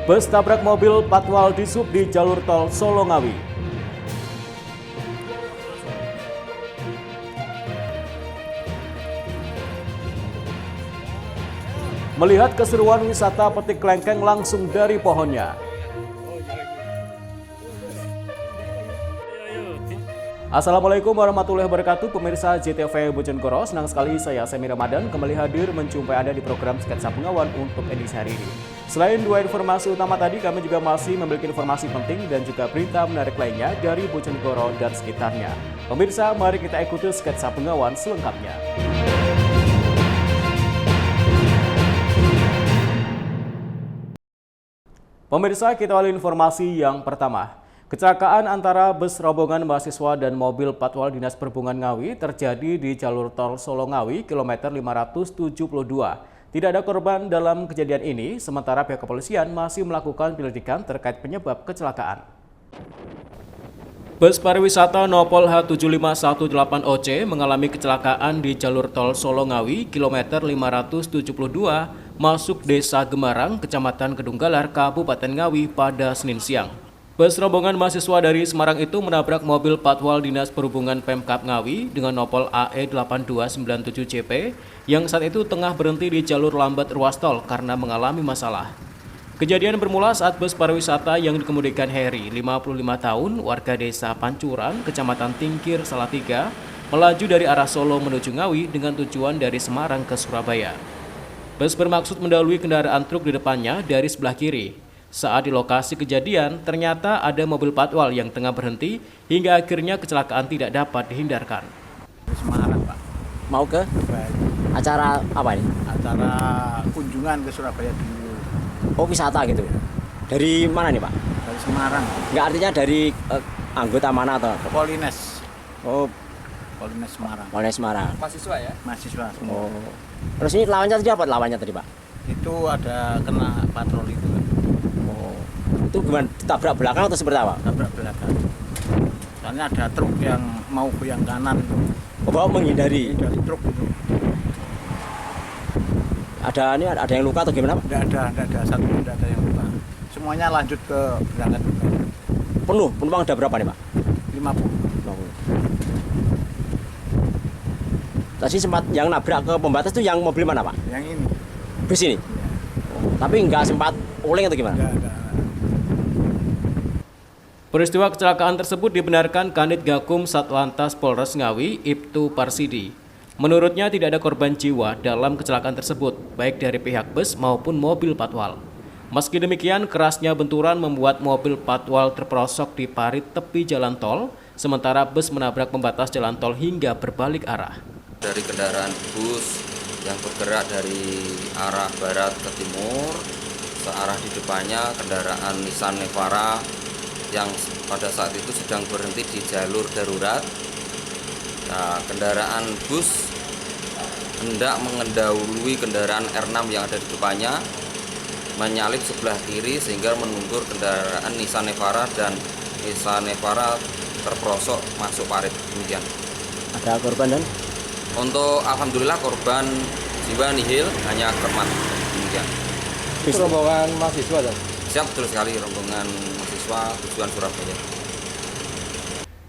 Bus tabrak mobil patwal di sub di jalur tol Solo Ngawi. Melihat keseruan wisata petik kelengkeng langsung dari pohonnya. Assalamualaikum warahmatullahi wabarakatuh, pemirsa JTV Bojonegoro. Senang sekali saya Semi Ramadan kembali hadir menjumpai Anda di program Sketsa Pengawan untuk edisi hari ini. Selain dua informasi utama tadi, kami juga masih memiliki informasi penting dan juga berita menarik lainnya dari Bojonegoro dan sekitarnya. Pemirsa, mari kita ikuti Sketsa Pengawan selengkapnya. Pemirsa, kita awali informasi yang pertama. Kecelakaan antara bus rombongan mahasiswa dan mobil patwal Dinas Perhubungan Ngawi terjadi di jalur tol Solo Ngawi, kilometer 572. Tidak ada korban dalam kejadian ini, sementara pihak kepolisian masih melakukan penyelidikan terkait penyebab kecelakaan. Bus pariwisata Nopol H7518OC mengalami kecelakaan di jalur tol Solo Ngawi, kilometer 572, masuk Desa Gemarang, Kecamatan Kedunggalar, Kabupaten Ngawi pada Senin siang. Bus rombongan mahasiswa dari Semarang itu menabrak mobil patwal Dinas Perhubungan Pemkab Ngawi dengan nopol AE8297CP yang saat itu tengah berhenti di jalur lambat ruas tol karena mengalami masalah. Kejadian bermula saat bus pariwisata yang dikemudikan Heri, 55 tahun, warga desa Pancuran, Kecamatan Tingkir, Salatiga, melaju dari arah Solo menuju Ngawi dengan tujuan dari Semarang ke Surabaya. Bus bermaksud mendahului kendaraan truk di depannya dari sebelah kiri. Saat di lokasi kejadian, ternyata ada mobil patwal yang tengah berhenti hingga akhirnya kecelakaan tidak dapat dihindarkan. Semarang, Pak. Mau ke acara apa ini? Acara kunjungan ke Surabaya dulu. Oh, wisata gitu. Dari mana nih, Pak? Dari Semarang. Nggak, artinya dari anggota mana atau? Polines. Oh, Polines Semarang. Polres Semarang. Mahasiswa ya? Mahasiswa. Oh. Terus ini lawannya tadi apa lawannya tadi, Pak? Itu ada kena patroli itu. Oh. Itu gimana? Ditabrak belakang atau seperti apa? Tabrak belakang. Soalnya ada truk yang mau ke yang kanan. Oh, bawa menghindari. Dari truk itu. Ada yang luka atau gimana, Pak? Tidak ada satu pun tidak ada yang luka. Semuanya lanjut ke berangkat. Penuh. Penumpang ada berapa nih, Pak? 50. Tadi sempat yang nabrak ke pembatas itu yang mobil mana, Pak? Yang ini. Bus ini? Oh, tapi nggak sempat oleng atau gimana? Tidak. Peristiwa kecelakaan tersebut dibenarkan Kanit Gakum Satlantas Polres Ngawi, Ibtu Parsidi. Menurutnya tidak ada korban jiwa dalam kecelakaan tersebut, baik dari pihak bus maupun mobil patwal. Meski demikian, kerasnya benturan membuat mobil patwal terperosok di parit tepi jalan tol, sementara bus menabrak pembatas jalan tol hingga berbalik arah. Dari kendaraan bus yang bergerak dari arah barat ke timur, searah di depannya kendaraan Nissan Navara yang pada saat itu sedang berhenti di jalur darurat. Nah, kendaraan bus hendak mengendahului kendaraan R6 yang ada di depannya, menyalip sebelah kiri sehingga menunggur kendaraan Nissan Navara dan Nissan Navara terperosok masuk parit. Demikian. Ada korban dan? Untuk alhamdulillah korban jiwa nihil, hanya kermat. Demikian. Itu rombongan mahasiswa kan? Siap, betul sekali, rombongan mahasiswa tujuan Surabaya.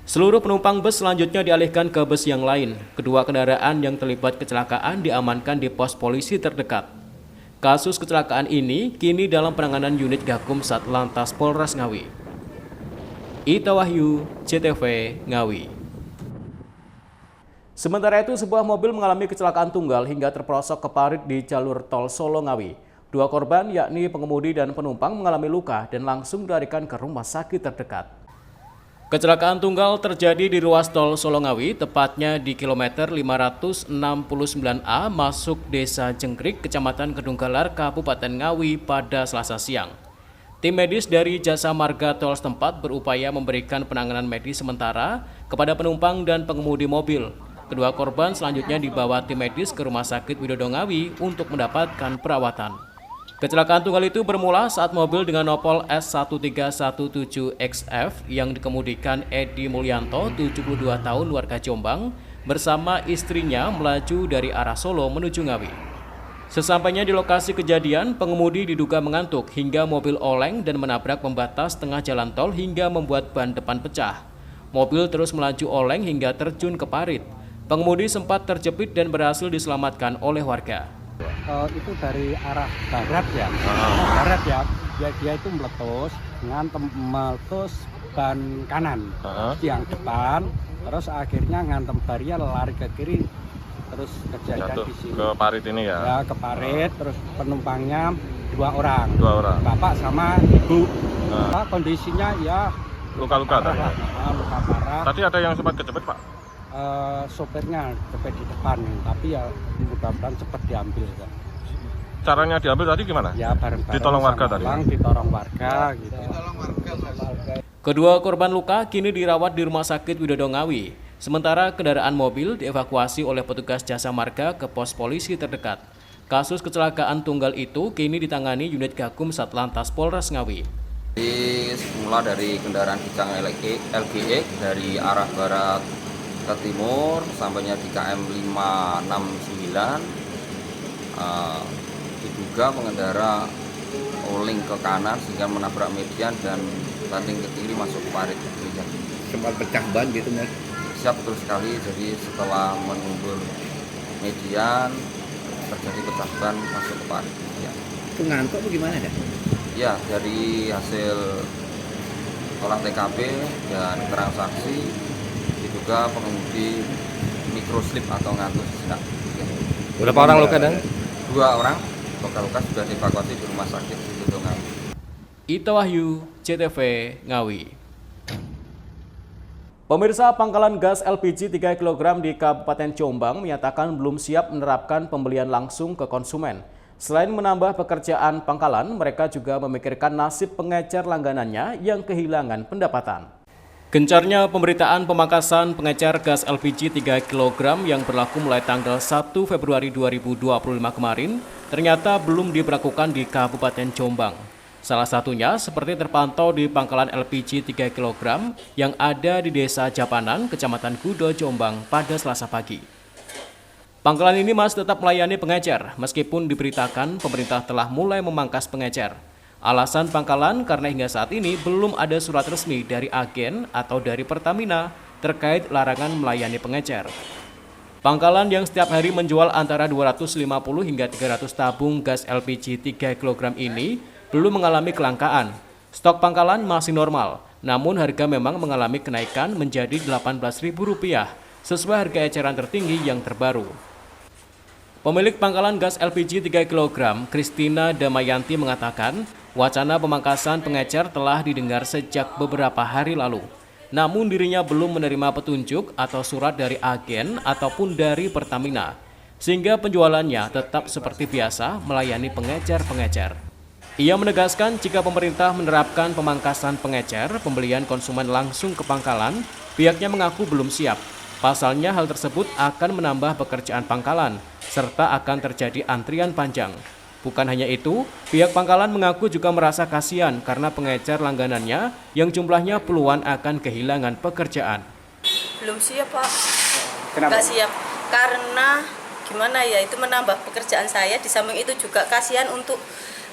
Seluruh penumpang bus selanjutnya dialihkan ke bus yang lain. Kedua kendaraan yang terlibat kecelakaan diamankan di pos polisi terdekat. Kasus kecelakaan ini kini dalam penanganan unit Gakum Satlantas Polres Ngawi. Ita Wahyu, JTV Ngawi. Sementara itu, sebuah mobil mengalami kecelakaan tunggal hingga terperosok ke parit di jalur tol Solo Ngawi. Dua korban, yakni pengemudi dan penumpang, mengalami luka dan langsung dilarikan ke rumah sakit terdekat. Kecelakaan tunggal terjadi di ruas tol Solo Ngawi, tepatnya di kilometer 569A masuk Desa Jengkrik, Kecamatan Kedunggalar, Kabupaten Ngawi pada Selasa siang. Tim medis dari Jasa Marga Tol setempat berupaya memberikan penanganan medis sementara kepada penumpang dan pengemudi mobil. Kedua korban selanjutnya dibawa tim medis ke Rumah Sakit Widodo Ngawi untuk mendapatkan perawatan. Kecelakaan tunggal itu bermula saat mobil dengan nopol S1317XF yang dikemudikan Edi Mulyanto, 72 tahun, warga Jombang, bersama istrinya melaju dari arah Solo menuju Ngawi. Sesampainya di lokasi kejadian, pengemudi diduga mengantuk hingga mobil oleng dan menabrak pembatas tengah jalan tol hingga membuat ban depan pecah. Mobil terus melaju oleng hingga terjun ke parit. Pengemudi sempat terjepit dan berhasil diselamatkan oleh warga. Itu dari arah barat ya, barat ya. Dia itu meletus meletus ban kanan yang depan, terus akhirnya ngantem barrier lari ke kiri, terus kejadian di sini. Ke parit ini ya? Ya ke parit, terus penumpangnya dua orang, bapak sama ibu. Kondisinya ya luka-luka tadi. Luka parah. Tadi ada yang sempat kejepit Pak? Sopirnya kejepit di depan, tapi ya mudah-mudahan cepat diambil. Caranya diambil tadi gimana? Ya bareng-bareng. Ditolong warga tadi? Ditolong warga gitu. Kedua korban luka kini dirawat di Rumah Sakit Widodo Ngawi. Sementara kendaraan mobil dievakuasi oleh petugas jasa marga ke pos polisi terdekat. Kasus kecelakaan tunggal itu kini ditangani unit Gakum Satlantas Polres Ngawi. Semula dari kendaraan Kijang LGX dari arah barat ke timur sampainya di KM 569, diduga pengendara oleng ke kanan sehingga menabrak median dan banting ke kiri masuk ke parit. Sempat pecah ban gitu Mas? Siap, betul sekali. Jadi setelah mengundur median terjadi pecah ban masuk ke parit. Ya. Itu ngantuk atau gimana dah? Ya, dari hasil olah TKP dan keterangan saksi diduga pengemudi mikroslip atau ngantuk sejenak. Berapa orang luka dan? 2 orang luka-luka sudah dievakuasi di Rumah Sakit Widodo Ngawi. Ito Wahyu, CTV Ngawi. Pemirsa, pangkalan gas LPG 3 kg di Kabupaten Jombang menyatakan belum siap menerapkan pembelian langsung ke konsumen. Selain menambah pekerjaan pangkalan, mereka juga memikirkan nasib pengecer langganannya yang kehilangan pendapatan. Gencarnya pemberitaan pemangkasan pengecer gas LPG 3 kg yang berlaku mulai tanggal 1 Februari 2025 kemarin ternyata belum diberlakukan di Kabupaten Jombang. Salah satunya seperti terpantau di pangkalan LPG 3 kg yang ada di Desa Japanan, Kecamatan Gudo, Jombang pada Selasa pagi. Pangkalan ini masih tetap melayani pengecer meskipun diberitakan pemerintah telah mulai memangkas pengecer. Alasan pangkalan karena hingga saat ini belum ada surat resmi dari agen atau dari Pertamina terkait larangan melayani pengecer. Pangkalan yang setiap hari menjual antara 250 hingga 300 tabung gas LPG 3 kg ini belum mengalami kelangkaan. Stok pangkalan masih normal, namun harga memang mengalami kenaikan menjadi Rp18.000 sesuai harga eceran tertinggi yang terbaru. Pemilik pangkalan gas LPG 3 kg, Kristina Damayanti mengatakan, wacana pemangkasan pengecer telah didengar sejak beberapa hari lalu. Namun dirinya belum menerima petunjuk atau surat dari agen ataupun dari Pertamina, sehingga penjualannya tetap seperti biasa melayani pengecer-pengecer. Ia menegaskan jika pemerintah menerapkan pemangkasan pengecer, pembelian konsumen langsung ke pangkalan, pihaknya mengaku belum siap. Pasalnya hal tersebut akan menambah pekerjaan pangkalan, serta akan terjadi antrian panjang. Bukan hanya itu, pihak pangkalan mengaku juga merasa kasihan karena pengecer langganannya yang jumlahnya puluhan akan kehilangan pekerjaan. Belum siap Pak. Kenapa? Nggak siap, karena gimana ya, itu menambah pekerjaan saya. Di samping itu juga kasihan untuk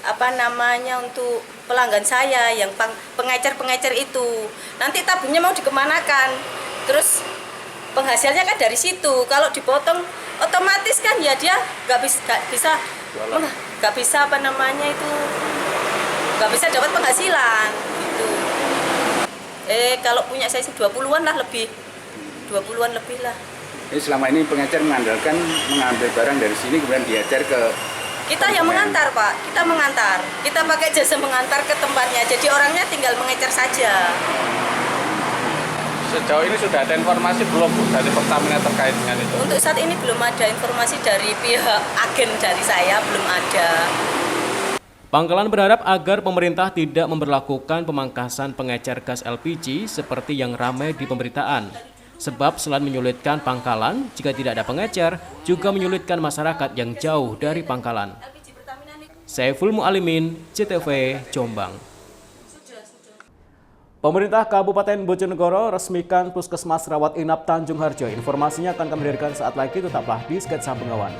untuk pelanggan saya yang pengecer-pengecer itu. Nanti tabungnya mau dikemanakan, terus penghasilnya kan dari situ. Kalau dipotong otomatis kan ya dia nggak bisa dapat penghasilan gitu. Kalau punya saya 20-an lah lebih. 20-an lebih lah. Jadi selama ini pengecer mengandalkan mengambil barang dari sini kemudian diecer ke kita yang mengantar Pak, kita mengantar. Kita pakai jasa mengantar ke tempatnya. Jadi orangnya tinggal mengecer saja. Sejauh ini sudah ada informasi belum dari Pertamina terkait dengan itu? Untuk saat ini belum ada informasi dari pihak agen dari saya, belum ada. Pangkalan berharap agar pemerintah tidak memberlakukan pemangkasan pengecer gas LPG seperti yang ramai di pemberitaan. Sebab selain menyulitkan pangkalan, jika tidak ada pengecer, juga menyulitkan masyarakat yang jauh dari pangkalan. Saiful Mu'alimin, CTV, Jombang. Pemerintah Kabupaten Bojonegoro resmikan Puskesmas Rawat Inap Tanjung Harjo. Informasinya akan kami hadirkan saat lagi, tetaplah di Sketsa Bengawan.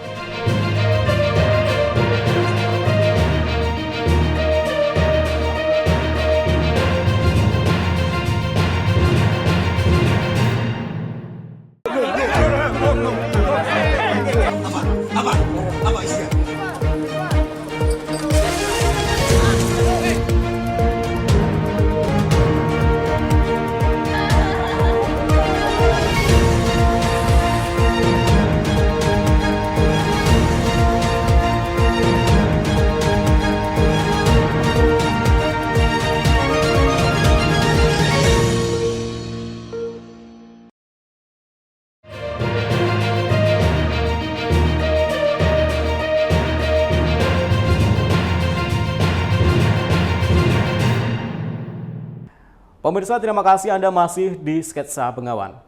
Pemirsa, terima kasih Anda masih di Sketsa Bengawan.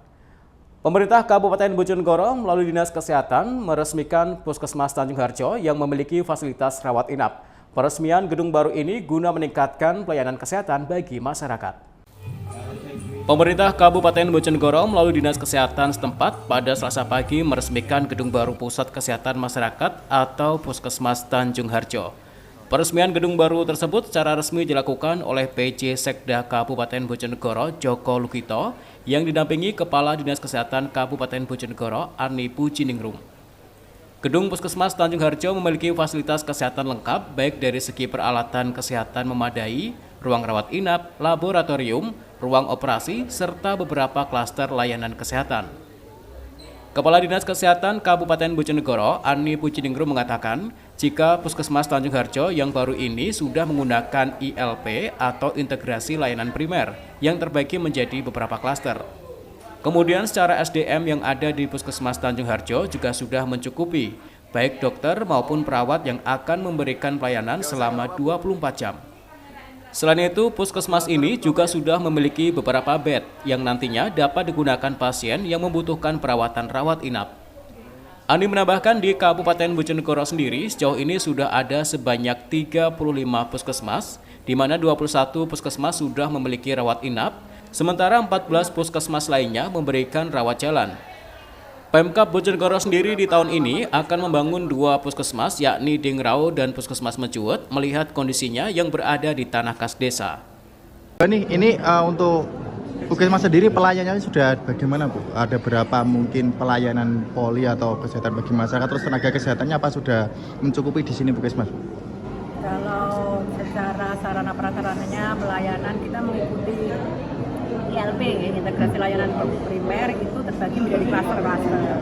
Pemerintah Kabupaten Bojonegoro melalui Dinas Kesehatan meresmikan Puskesmas Tanjung Harjo yang memiliki fasilitas rawat inap. Peresmian gedung baru ini guna meningkatkan pelayanan kesehatan bagi masyarakat. Pemerintah Kabupaten Bojonegoro melalui Dinas Kesehatan setempat pada Selasa pagi meresmikan gedung baru Pusat Kesehatan Masyarakat atau Puskesmas Tanjung Harjo. Peresmian gedung baru tersebut secara resmi dilakukan oleh PJ Sekda Kabupaten Bojonegoro Joko Lukito yang didampingi Kepala Dinas Kesehatan Kabupaten Bojonegoro Ani Puciningrum. Gedung Puskesmas Tanjung Harjo memiliki fasilitas kesehatan lengkap baik dari segi peralatan kesehatan memadai, ruang rawat inap, laboratorium, ruang operasi, serta beberapa klaster layanan kesehatan. Kepala Dinas Kesehatan Kabupaten Bojonegoro, Ani Puciningrum mengatakan, jika Puskesmas Tanjung Harjo yang baru ini sudah menggunakan ILP atau integrasi layanan primer yang terbagi menjadi beberapa klaster. Kemudian secara SDM yang ada di Puskesmas Tanjung Harjo juga sudah mencukupi, baik dokter maupun perawat yang akan memberikan pelayanan selama 24 jam. Selain itu, Puskesmas ini juga sudah memiliki beberapa bed yang nantinya dapat digunakan pasien yang membutuhkan perawatan rawat inap. Ani menambahkan di Kabupaten Bojonegoro sendiri sejauh ini sudah ada sebanyak 35 puskesmas, di mana 21 puskesmas sudah memiliki rawat inap, sementara 14 puskesmas lainnya memberikan rawat jalan. Pemkab Bojonegoro sendiri di tahun ini akan membangun 2 puskesmas yakni Dingrau dan Puskesmas Mejuwet melihat kondisinya yang berada di tanah kas desa. Ini untuk Puskesmas sendiri pelayanannya sudah bagaimana, Bu? Ada berapa mungkin pelayanan poli atau kesehatan bagi masyarakat, terus tenaga kesehatannya apa sudah mencukupi di sini Puskesmas? Kalau secara sarana prasarananya pelayanan kita mengikuti ILP, integrasi layanan primer itu terbagi menjadi klaster-klaster.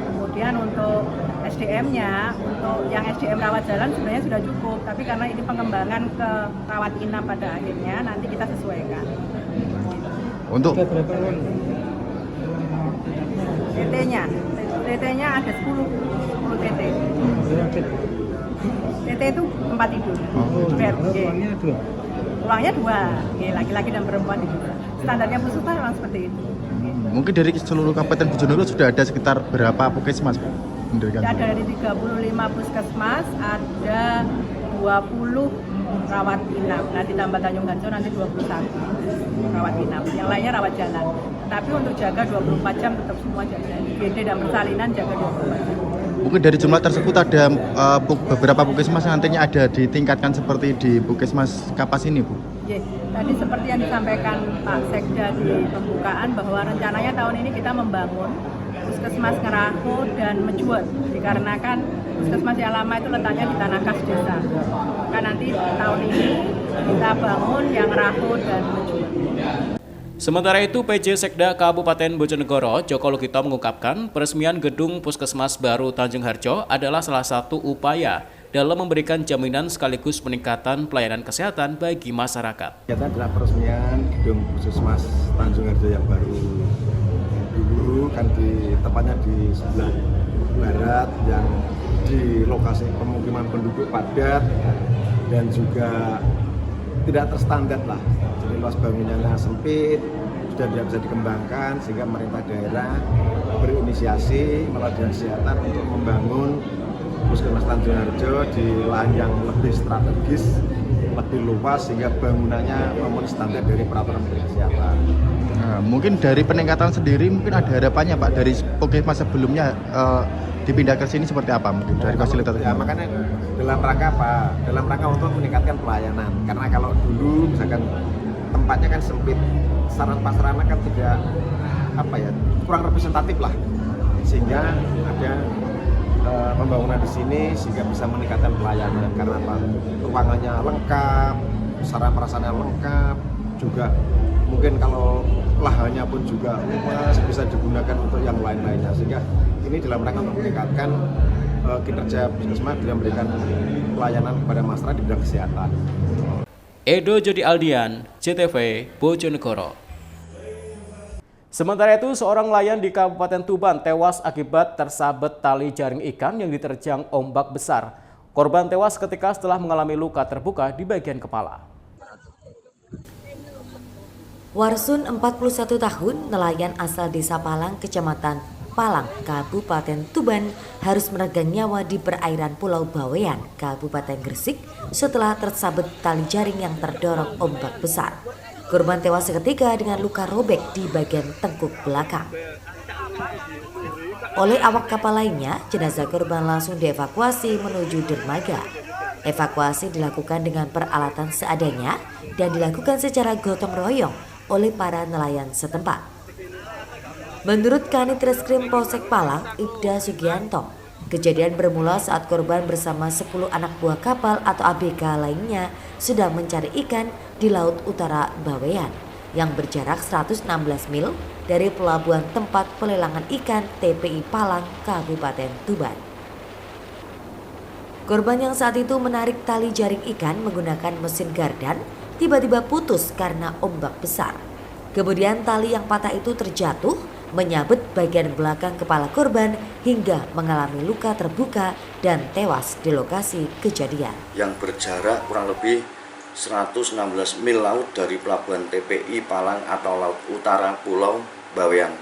Kemudian untuk SDM-nya, untuk yang SDM rawat jalan sebenarnya sudah cukup, tapi karena ini pengembangan ke rawat inap pada akhirnya nanti kita sesuaikan. Untuk TT-nya ada 10 TT. TT itu tempat tidur. Ruangnya 2, laki-laki dan perempuan itu. Standarnya puskesmas memang seperti itu. Mungkin dari seluruh Kabupaten Bojonegoro sudah ada sekitar berapa puskesmas, Bu? Ada dari 35 puskesmas, ada 20 rawat inap. Nah, ditambah Tanjung Harjo nanti 21 rawat inap. Yang lainnya rawat jalan. Tapi untuk jaga 24 jam tetap semua jaga. IGD dan persalinan jaga 24 jam. Mungkin dari jumlah tersebut ada beberapa puskesmas yang nantinya ada ditingkatkan seperti di Puskesmas Kapas ini, Bu? Tadi seperti yang disampaikan Pak Sekda di pembukaan bahwa rencananya tahun ini kita membangun Puskesmas Ngeraho dan Mejuwet, dikarenakan Puskesmas yang lama itu letaknya di tanah kas desa. Maka nanti tahun ini kita bangun yang Ngeraho dan Mejuwet. Sementara itu, PJ Sekda Kabupaten Bojonegoro, Joko Lukito mengungkapkan peresmian gedung Puskesmas baru Tanjung Harjo adalah salah satu upaya dalam memberikan jaminan sekaligus peningkatan pelayanan kesehatan bagi masyarakat. Kita adalah peresmian gedung Puskesmas Tanjung Harjo yang baru. Dulu kan tepatnya di sebelah barat yang di lokasi pemukiman penduduk padat dan juga tidak terstandar lah. Jadi luas bangunannya sempit, sudah tidak bisa dikembangkan sehingga pemerintah daerah berinisiasi melalui Dinas Kesehatan untuk membangun Puskesmas Tanjung Harjo di lahan yang lebih strategis, lebih luas sehingga bangunannya memenuhi standar dari peraturan Menteri Kesehatan. Nah, mungkin dari peningkatan sendiri mungkin ada harapannya, Pak, dari puskesmas sebelumnya dipindah ke sini seperti apa mungkin dari fasilitas? Ya, makanya dalam rangka apa? Dalam rangka untuk meningkatkan pelayanan. Karena kalau dulu misalkan tempatnya kan sempit, sarana prasarana kan tidak kurang representatif lah, sehingga ada pembangunan di sini sehingga bisa meningkatkan pelayanan. Karena apa? Ruangannya lengkap, sarana prasarana lengkap, juga mungkin kalau lahannya pun juga luas bisa digunakan untuk yang lain-lainnya, sehingga ini dalam rangka untuk meningkatkan kinerja puskesmas dalam memberikan pelayanan kepada masyarakat di bidang kesehatan. Edo Jody Aldian, CTV Bojonegoro. Sementara itu, seorang nelayan di Kabupaten Tuban tewas akibat tersabet tali jaring ikan yang diterjang ombak besar. Korban tewas ketika setelah mengalami luka terbuka di bagian kepala. Warsun, 41 tahun, nelayan asal Desa Palang, Kecamatan Palang, Kabupaten Tuban, harus meregang nyawa di perairan Pulau Bawean, Kabupaten Gresik, setelah tersabet tali jaring yang terdorong ombak besar. Korban tewas seketika dengan luka robek di bagian tengkuk belakang. Oleh awak kapal lainnya, jenazah korban langsung dievakuasi menuju dermaga. Evakuasi dilakukan dengan peralatan seadanya dan dilakukan secara gotong royong oleh para nelayan setempat. Menurut Kanit Reskrim Polsek Palang, Ibda Sugianto, kejadian bermula saat korban bersama 10 anak buah kapal atau ABK lainnya sedang mencari ikan di Laut Utara Bawean yang berjarak 116 mil dari pelabuhan tempat pelelangan ikan TPI Palang, Kabupaten Tuban. Korban yang saat itu menarik tali jaring ikan menggunakan mesin gardan tiba-tiba putus karena ombak besar. Kemudian tali yang patah itu terjatuh, menyabet bagian belakang kepala korban hingga mengalami luka terbuka dan tewas di lokasi kejadian. Yang berjarak kurang lebih 116 mil laut dari pelabuhan TPI Palang atau Laut Utara Pulau Bawean.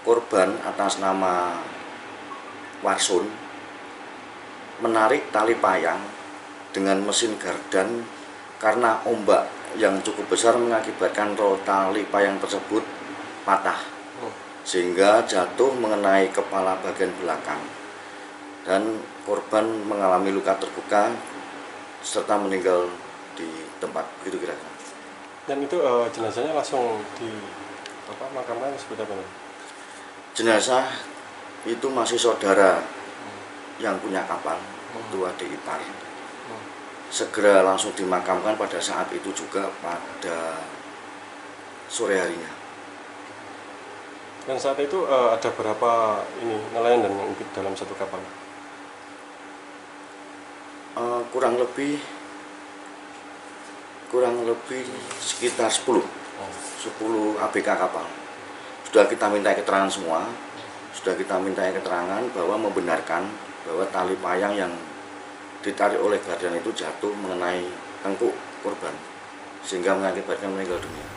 Korban atas nama Warsun menarik tali payang dengan mesin gardan karena ombak yang cukup besar mengakibatkan roll tali payang tersebut patah sehingga jatuh mengenai kepala bagian belakang dan korban mengalami luka terbuka serta meninggal di tempat, begitu kira-kira. Dan itu jenazahnya langsung makamnya seperti apa? Jenazah itu masih saudara yang punya kapal, itu adik ipar. Segera langsung dimakamkan pada saat itu juga pada sore harinya. Dan saat itu ada berapa nelayan dan yang ikut dalam satu kapal? Kurang lebih sekitar 10 ABK kapal. Sudah kita minta keterangan semua, sudah kita minta keterangan bahwa membenarkan bahwa tali payang yang ditarik oleh gardan itu jatuh mengenai tengkuk korban sehingga mengakibatkan meninggal dunia.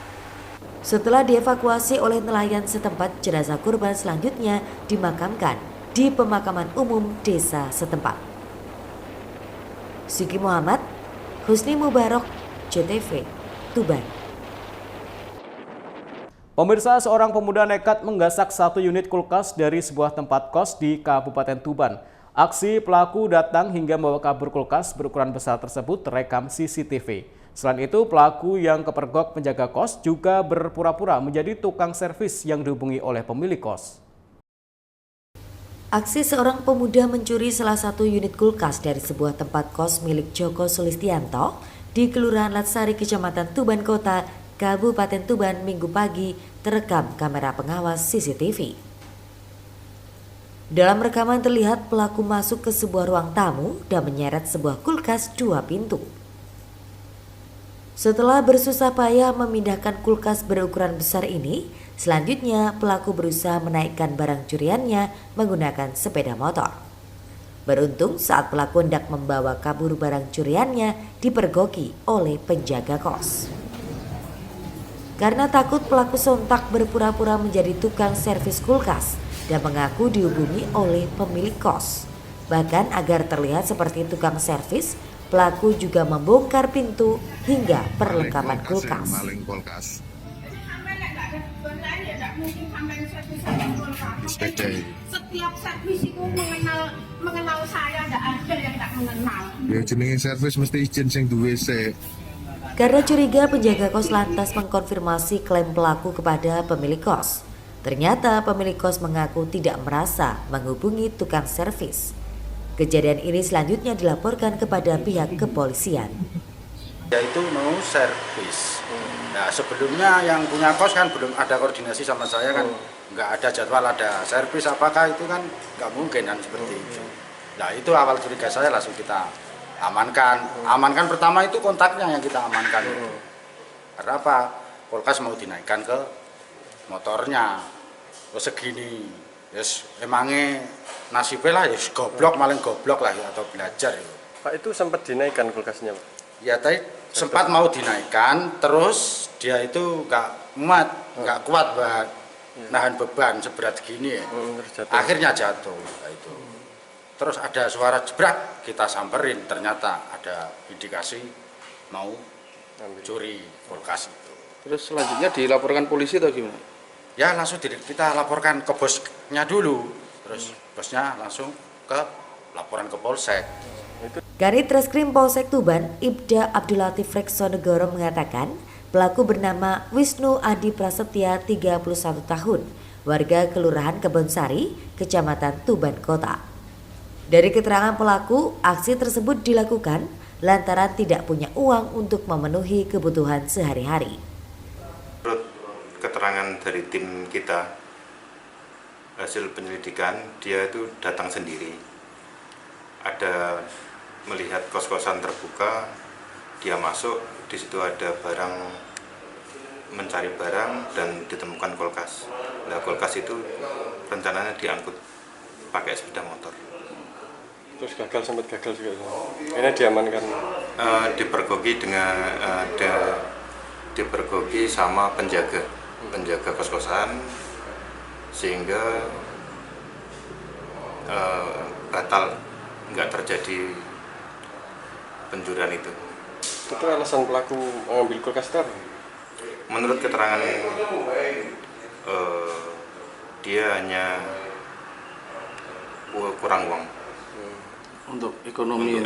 Setelah dievakuasi oleh nelayan setempat, jenazah korban selanjutnya dimakamkan di pemakaman umum desa setempat. Sugi Muhammad, Husni Mubarok, JTV, Tuban. Pemirsa, seorang pemuda nekat menggasak satu unit kulkas dari sebuah tempat kos di Kabupaten Tuban. Aksi pelaku datang hingga membawa kabur kulkas berukuran besar tersebut terekam CCTV. Selain itu, pelaku yang kepergok penjaga kos juga berpura-pura menjadi tukang servis yang dihubungi oleh pemilik kos. Aksi seorang pemuda mencuri salah satu unit kulkas dari sebuah tempat kos milik Joko Sulistianto di Kelurahan Latsari, Kecamatan Tuban Kota, Kabupaten Tuban Minggu pagi terekam kamera pengawas CCTV. Dalam rekaman terlihat pelaku masuk ke sebuah ruang tamu dan menyeret sebuah kulkas 2 pintu. Setelah bersusah payah memindahkan kulkas berukuran besar ini, selanjutnya pelaku berusaha menaikkan barang curiannya menggunakan sepeda motor. Beruntung saat pelaku hendak membawa kabur barang curiannya dipergoki oleh penjaga kos. Karena takut, pelaku sontak berpura-pura menjadi tukang servis kulkas dan mengaku dihubungi oleh pemilik kos. Bahkan agar terlihat seperti tukang servis, pelaku juga membongkar pintu hingga perlengkapan kulkas. Setiap servis itu mengenal saya, tidak ada yang tidak mengenal. Ya jenenge servis mesti izin sing duwe sik. Karena curiga, penjaga kos lantas mengkonfirmasi klaim pelaku kepada pemilik kos. Ternyata pemilik kos mengaku tidak merasa menghubungi tukang servis. Kejadian ini selanjutnya dilaporkan kepada pihak kepolisian. Yaitu mau servis. Nah, sebelumnya yang punya kos kan belum ada koordinasi sama saya kan, nggak ada jadwal ada servis, apakah itu kan nggak mungkin kan seperti itu. Nah, itu awal curiga saya, langsung kita amankan. Amankan pertama itu kontaknya yang kita amankan. Karena apa? Kulkas mau dinaikkan ke motornya terus segini. Yes, emangnya nasibnya lah, ya goblok, maling goblok lah ya, atau belajar ya. Pak, itu sempat dinaikkan kulkasnya, Pak? Ya tadi sempat mau dinaikkan, terus dia itu nggak muat, nggak kuat buat nahan beban seberat gini ya. Akhirnya jatuh. Nah, itu. Terus ada suara jebrak, kita samperin, ternyata ada indikasi mau curi kulkas itu. Terus selanjutnya dilaporkan polisi atau gimana? Ya langsung kita laporkan ke bosnya dulu, terus bosnya langsung ke laporan ke Polsek. Kanit Reskrim Polsek Tuban, Ibda Abdul Latif Reksonegoro mengatakan pelaku bernama Wisnu Adi Prasetya 31 tahun, warga Kelurahan Kebonsari, Kecamatan Tuban Kota. Dari keterangan pelaku, aksi tersebut dilakukan lantaran tidak punya uang untuk memenuhi kebutuhan sehari-hari. Keterangan dari tim kita, hasil penyelidikan, dia itu datang sendiri. Ada melihat kos-kosan terbuka, dia masuk, di situ ada barang, mencari barang dan ditemukan kulkas. Nah, kulkas itu rencananya diangkut pakai sepeda motor. Terus sempat gagal juga. Ini diamankan. Dipergoki dengan dipergoki sama penjaga kos-kosan, sehingga batal, nggak terjadi pencurian itu. Itu alasan pelaku mengambil kulkas itu? Menurut keterangan dia hanya kurang uang untuk ekonomi.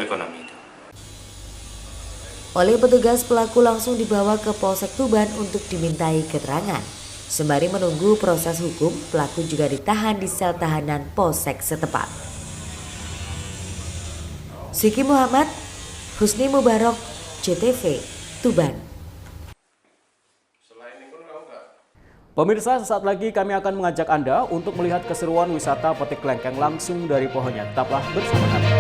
Oleh petugas, pelaku langsung dibawa ke Polsek Tuban untuk dimintai keterangan. Sembari menunggu proses hukum, pelaku juga ditahan di sel tahanan Polsek setempat. Siki Muhammad, Husni Mubarok, CTV, Tuban. Pemirsa, sesaat lagi kami akan mengajak Anda untuk melihat keseruan wisata petik kelengkeng langsung dari pohonnya. Tetaplah bersama kami.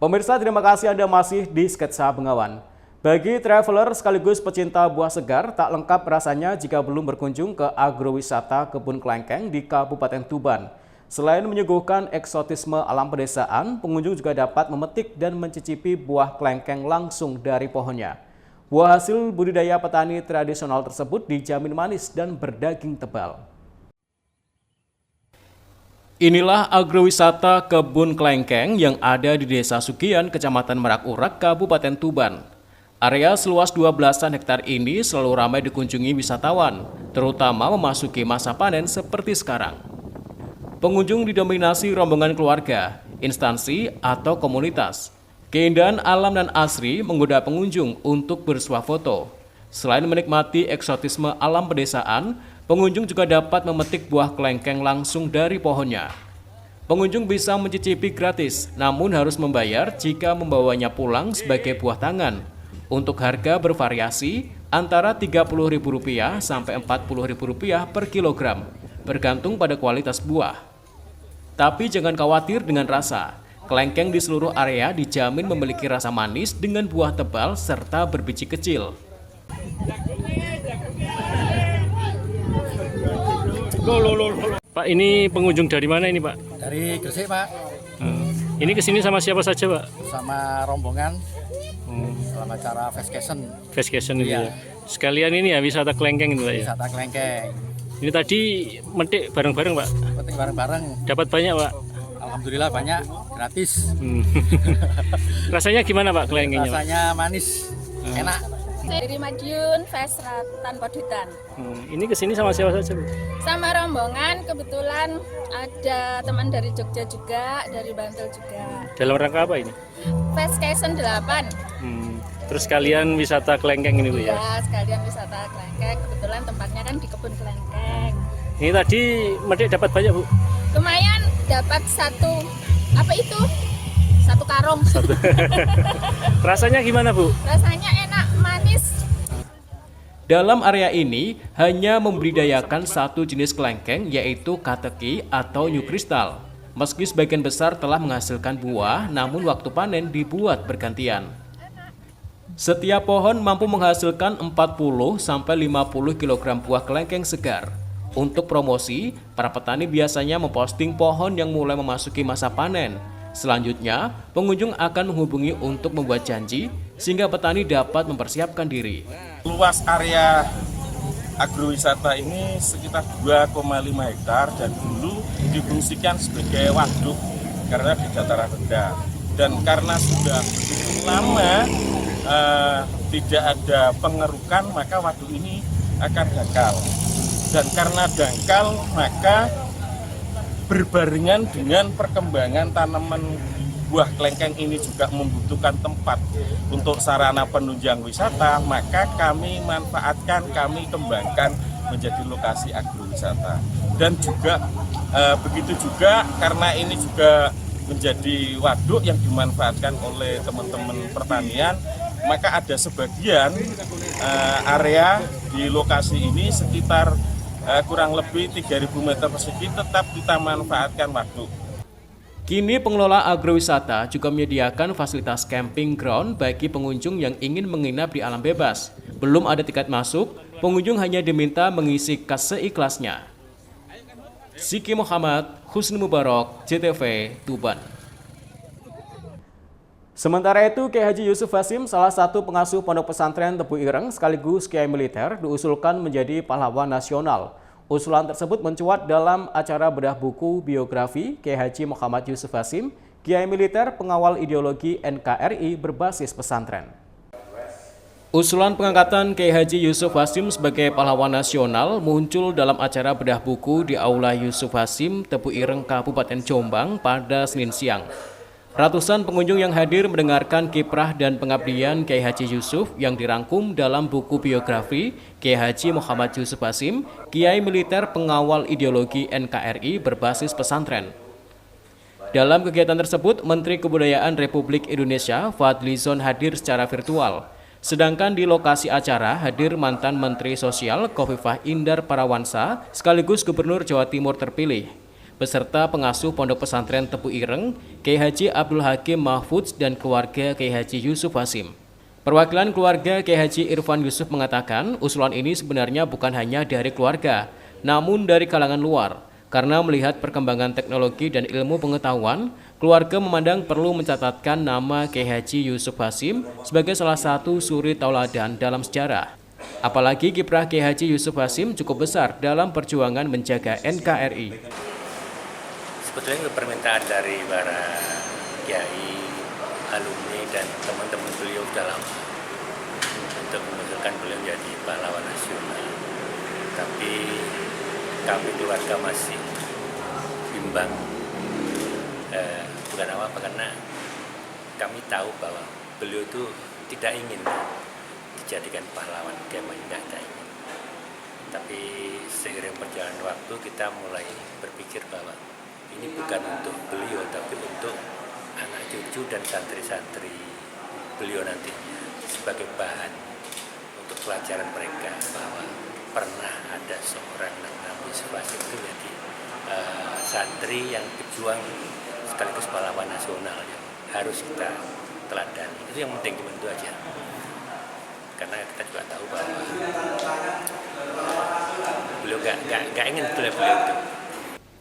Pemirsa, terima kasih Anda masih di Sketsa Bengawan. Bagi traveler sekaligus pecinta buah segar, tak lengkap rasanya jika belum berkunjung ke agrowisata Kebun Kelengkeng di Kabupaten Tuban. Selain menyuguhkan eksotisme alam pedesaan, pengunjung juga dapat memetik dan mencicipi buah kelengkeng langsung dari pohonnya. Buah hasil budidaya petani tradisional tersebut dijamin manis dan berdaging tebal. Inilah agrowisata Kebun Kelengkeng yang ada di Desa Sugian, Kecamatan Merak Urak, Kabupaten Tuban. Area seluas 12-an hektar ini selalu ramai dikunjungi wisatawan, terutama memasuki masa panen seperti sekarang. Pengunjung didominasi rombongan keluarga, instansi, atau komunitas. Keindahan alam dan asri menggoda pengunjung untuk bersuah foto. Selain menikmati eksotisme alam pedesaan, pengunjung juga dapat memetik buah kelengkeng langsung dari pohonnya. Pengunjung bisa mencicipi gratis, namun harus membayar jika membawanya pulang sebagai buah tangan. Untuk harga bervariasi antara Rp30.000 sampai Rp40.000 per kilogram, bergantung pada kualitas buah. Tapi jangan khawatir dengan rasa. Kelengkeng di seluruh area dijamin memiliki rasa manis dengan buah tebal serta berbiji kecil. Pak, ini pengunjung dari mana ini, Pak? Dari Gresik, Pak. Ini kesini sama siapa saja, Pak? Sama rombongan. Dalam acara Festcation. Iya. Ya. Sekalian ini ya wisata kelengkeng itu, Pak, ya. Wisata kelengkeng. Ini tadi metik bareng-bareng, Pak. Metik bareng-bareng. Dapat banyak, Pak? Alhamdulillah banyak, gratis. Rasanya gimana Pak kelengkengnya? Rasanya manis, enak. Dari Madiun, Vesrat, tanpa dutan. Ini kesini sama siapa saja Bu? Sama rombongan, kebetulan ada teman dari Jogja juga, dari Bantul juga. Dalam rangka apa ini? Festcation 8. Terus kalian wisata kelengkeng ini Bu ya? Ya, sekalian wisata kelengkeng. Kebetulan tempatnya kan di kebun kelengkeng. Ini tadi Medik dapat banyak Bu? Lumayan dapat satu, apa itu? Satu karung. Rasanya gimana Bu? Rasanya enak, manis. Dalam area ini hanya membudidayakan satu jenis kelengkeng yaitu kateki atau new crystal. Meski sebagian besar telah menghasilkan buah, namun waktu panen dibuat bergantian. Setiap pohon mampu menghasilkan 40-50 kg buah kelengkeng segar. Untuk promosi, para petani biasanya memposting pohon yang mulai memasuki masa panen. Selanjutnya, pengunjung akan menghubungi untuk membuat janji sehingga petani dapat mempersiapkan diri. Luas area agrowisata ini sekitar 2,5 hektar dan dulu difungsikan sebagai waduk karena di dataran rendah. Dan karena sudah begitu lama tidak ada pengerukan, maka waduk ini akan dangkal. Dan karena dangkal, maka berbarengan dengan perkembangan tanaman buah kelengkeng ini juga membutuhkan tempat untuk sarana penunjang wisata, maka kami manfaatkan, kami kembangkan menjadi lokasi agrowisata. Dan juga begitu juga karena ini juga menjadi waduk yang dimanfaatkan oleh teman-teman pertanian, maka ada sebagian area di lokasi ini sekitar kurang lebih 3.000 meter persegi tetap kita manfaatkan waduk. Kini pengelola agrowisata juga menyediakan fasilitas camping ground bagi pengunjung yang ingin menginap di alam bebas. Belum ada tiket masuk, pengunjung hanya diminta mengisi kas seikhlasnya. Siki Muhammad, Husni Mubarak, JTV, Tuban. Sementara itu, Kiai Haji Yusuf Hasim, salah satu pengasuh pondok pesantren Tebu Ireng sekaligus kiai militer, diusulkan menjadi pahlawan nasional. Usulan tersebut mencuat dalam acara bedah buku biografi Kiai Haji Muhammad Yusuf Hasim, kiai militer pengawal ideologi NKRI berbasis pesantren. Usulan pengangkatan Kiai Haji Yusuf Hasim sebagai pahlawan nasional muncul dalam acara bedah buku di Aula Yusuf Hasim, Tebu Ireng, Kabupaten Jombang pada Senin siang. Ratusan pengunjung yang hadir mendengarkan kiprah dan pengabdian Kiai Haji Yusuf yang dirangkum dalam buku biografi Kiai Haji Muhammad Yusuf Hasim, kiai militer pengawal ideologi NKRI berbasis pesantren. Dalam kegiatan tersebut, Menteri Kebudayaan Republik Indonesia Fadlizon hadir secara virtual. Sedangkan di lokasi acara hadir mantan Menteri Sosial Khofifah Indar Parawansa sekaligus Gubernur Jawa Timur terpilih, beserta pengasuh Pondok Pesantren Tebu Ireng, Kiai Haji Abdul Hakim Mahfudz dan keluarga Kiai Haji Yusuf Hasim. Perwakilan keluarga Kiai Haji Irfan Yusuf mengatakan usulan ini sebenarnya bukan hanya dari keluarga, namun dari kalangan luar. Karena melihat perkembangan teknologi dan ilmu pengetahuan, keluarga memandang perlu mencatatkan nama Kiai Haji Yusuf Hasim sebagai salah satu suri tauladan dalam sejarah. Apalagi kiprah Kiai Haji Yusuf Hasim cukup besar dalam perjuangan menjaga NKRI. Sebetulnya permintaan dari para kiai, alumni dan teman-teman beliau sudah lama untuk mengusulkan beliau menjadi pahlawan nasional. Tapi kami keluarga masih bimbang, bukan apa karena kami tahu bahwa beliau itu tidak ingin dijadikan pahlawan, kami tidak ingin. Tapi seiring perjalanan waktu kita mulai berpikir bahwa ini bukan untuk beliau, tapi untuk anak cucu dan santri-santri beliau nantinya sebagai bahan untuk pelajaran mereka bahwa pernah ada seorang namanya Yusuf Hasim itu jadi santri yang berjuang sekaligus pahlawan nasional yang harus kita teladani. Itu yang penting, cuma itu aja. Karena kita juga tahu bahwa beliau nggak ingin beliau itu.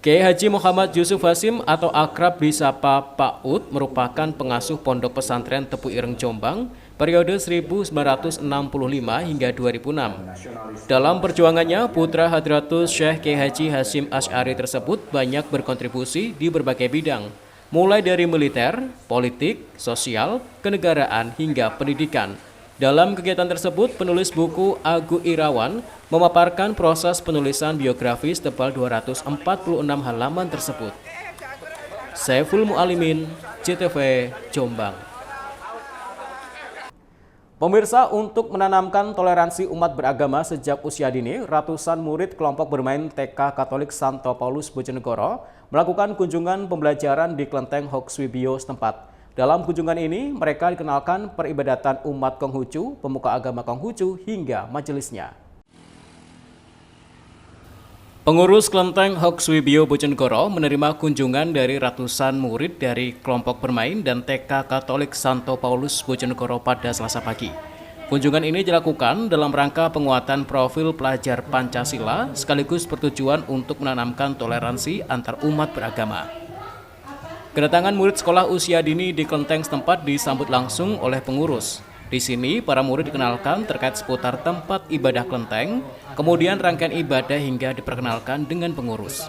Kiai Haji Muhammad Yusuf Hasim atau akrab disapa Pak Ud merupakan pengasuh Pondok Pesantren Tepu Ireng Jombang periode 1965 hingga 2006. Dalam perjuangannya, putra Hadratus Syekh Kiai Haji Hasyim Asy'ari tersebut banyak berkontribusi di berbagai bidang, mulai dari militer, politik, sosial, kenegaraan, hingga pendidikan. Dalam kegiatan tersebut, penulis buku Agu Irawan memaparkan proses penulisan biografis tebal 246 halaman tersebut. Saiful Mu'alimin, CTV, Jombang. Pemirsa, untuk menanamkan toleransi umat beragama sejak usia dini, ratusan murid kelompok bermain TK Katolik Santo Paulus Bojonegoro melakukan kunjungan pembelajaran di Kelenteng Hokswibio setempat. Dalam kunjungan ini, mereka dikenalkan peribadatan umat Konghucu, pemuka agama Konghucu, hingga majelisnya. Pengurus Kelenteng Hokswibio Bojonegoro menerima kunjungan dari ratusan murid dari kelompok bermain dan TK Katolik Santo Paulus Bojonegoro pada Selasa pagi. Kunjungan ini dilakukan dalam rangka penguatan profil pelajar Pancasila sekaligus bertujuan untuk menanamkan toleransi antar umat beragama. Kedatangan murid sekolah usia dini di kelenteng setempat disambut langsung oleh pengurus. Di sini, para murid dikenalkan terkait seputar tempat ibadah kelenteng, kemudian rangkaian ibadah hingga diperkenalkan dengan pengurus.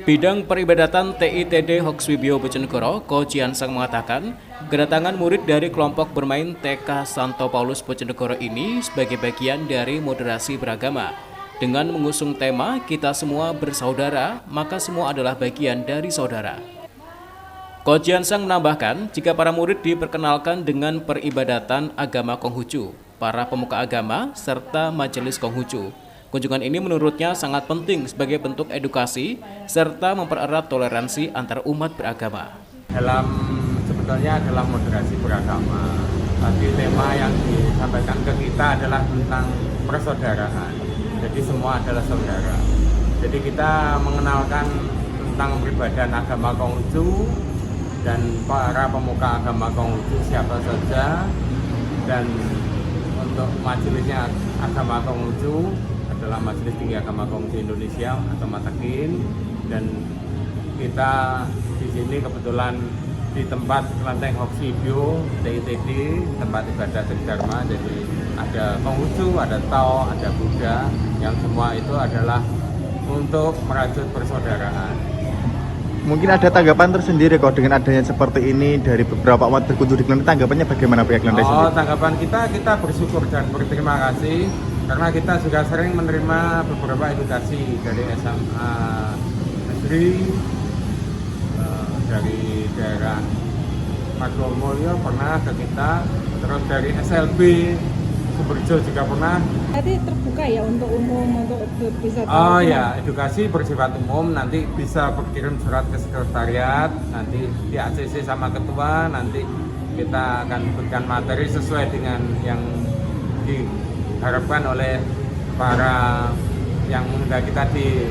Bidang peribadatan TITD Hokswibio Bojonegoro, Ko Jiansang mengatakan, kedatangan murid dari kelompok bermain TK Santo Paulus Bojonegoro ini sebagai bagian dari moderasi beragama. Dengan mengusung tema, kita semua bersaudara, maka semua adalah bagian dari saudara. Ko Jiansang menambahkan, jika para murid diperkenalkan dengan peribadatan agama Konghucu, para pemuka agama, serta majelis Konghucu. Kunjungan ini menurutnya sangat penting sebagai bentuk edukasi, serta mempererat toleransi antar umat beragama. Sebetulnya adalah moderasi beragama. Tapi tema yang disampaikan ke kita adalah tentang persaudaraan. Jadi semua adalah saudara. Jadi kita mengenalkan tentang peribadatan agama Konghucu, dan para pemuka agama Konghucu siapa saja, dan untuk majelisnya agama Konghucu adalah Majelis Tinggi Agama Konghucu Indonesia atau Matakin, dan kita di sini kebetulan di tempat Kelenteng Hokswibio TITD, tempat ibadah Tridharma. Jadi ada Konghucu, ada Tao, ada Buddha, yang semua itu adalah untuk merajut persaudaraan. Mungkin ada tanggapan tersendiri kok dengan adanya seperti ini dari beberapa umat berkunjung di Kelenteng. Tanggapannya bagaimana pihak Kelenteng sendiri? Tanggapan kita bersyukur dan berterima kasih karena kita juga sering menerima beberapa edukasi dari SMA Negeri, dari daerah Magomulyo pernah ke kita, terus dari SLB Sumberjo juga pernah. Jadi terbuka ya untuk umum, untuk bisa ya, edukasi bersifat umum, nanti bisa berkirim surat ke sekretariat, nanti di ACC sama ketua, nanti kita akan berikan materi sesuai dengan yang diharapkan oleh para yang mengundang tadi.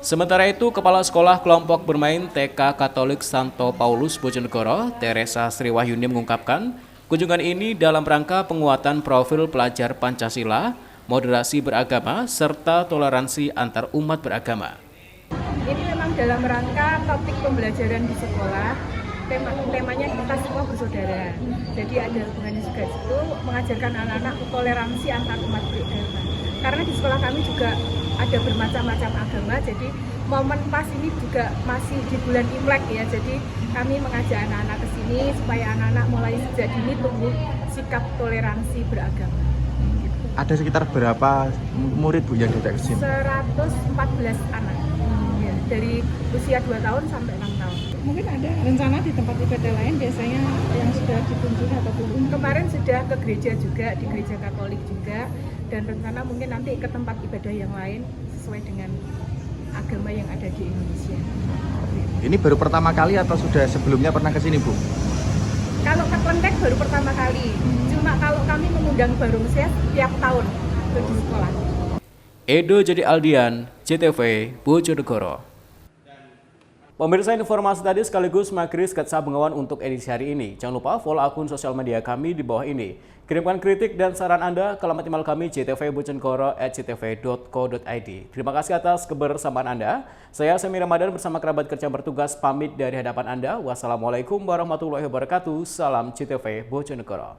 Sementara itu, Kepala Sekolah Kelompok Bermain TK Katolik Santo Paulus Bojonegoro, Teresa Sriwahyuni mengungkapkan, kunjungan ini dalam rangka penguatan profil pelajar Pancasila, moderasi beragama, serta toleransi antar umat beragama. Ini memang dalam rangka topik pembelajaran di sekolah, temanya kita semua bersaudara. Jadi ada hubungannya juga itu mengajarkan anak-anak toleransi antar umat beragama. Karena di sekolah kami juga ada bermacam-macam agama, jadi momen pas ini juga masih di bulan Imlek ya. Jadi kami mengajak anak-anak ke sini supaya anak-anak mulai sejak dini tumbuh sikap toleransi beragama. Ada sekitar berapa murid Bu yang datang ke sini? 114 anak. Ya, dari usia 2 tahun sampai 6 tahun. Mungkin ada rencana di tempat ibadah lain biasanya yang sudah dikunjungi atau belum? Kemarin sudah ke gereja juga, di gereja Katolik juga, dan rencana mungkin nanti ke tempat ibadah yang lain sesuai dengan agama yang ada di Indonesia. Ini baru pertama kali atau sudah sebelumnya pernah ke sini, Bu? Kalau ke Kelenteng baru pertama kali. Cuma kalau kami mengundang barongsai tiap tahun di sekolah. Edo Jadi Aldian, CTV, Bojonegoro. Pemirsa, informasi tadi sekaligus mengakhiri sketsa Bengawan untuk edisi hari ini. Jangan lupa follow akun sosial media kami di bawah ini. Kirimkan kritik dan saran Anda ke alamat email kami ctvbojonegoro@ctv.co.id. Terima kasih atas kebersamaan Anda. Saya Semi Ramadan bersama kerabat kerja bertugas pamit dari hadapan Anda. Wassalamualaikum warahmatullahi wabarakatuh. Salam CTV Bojonegoro.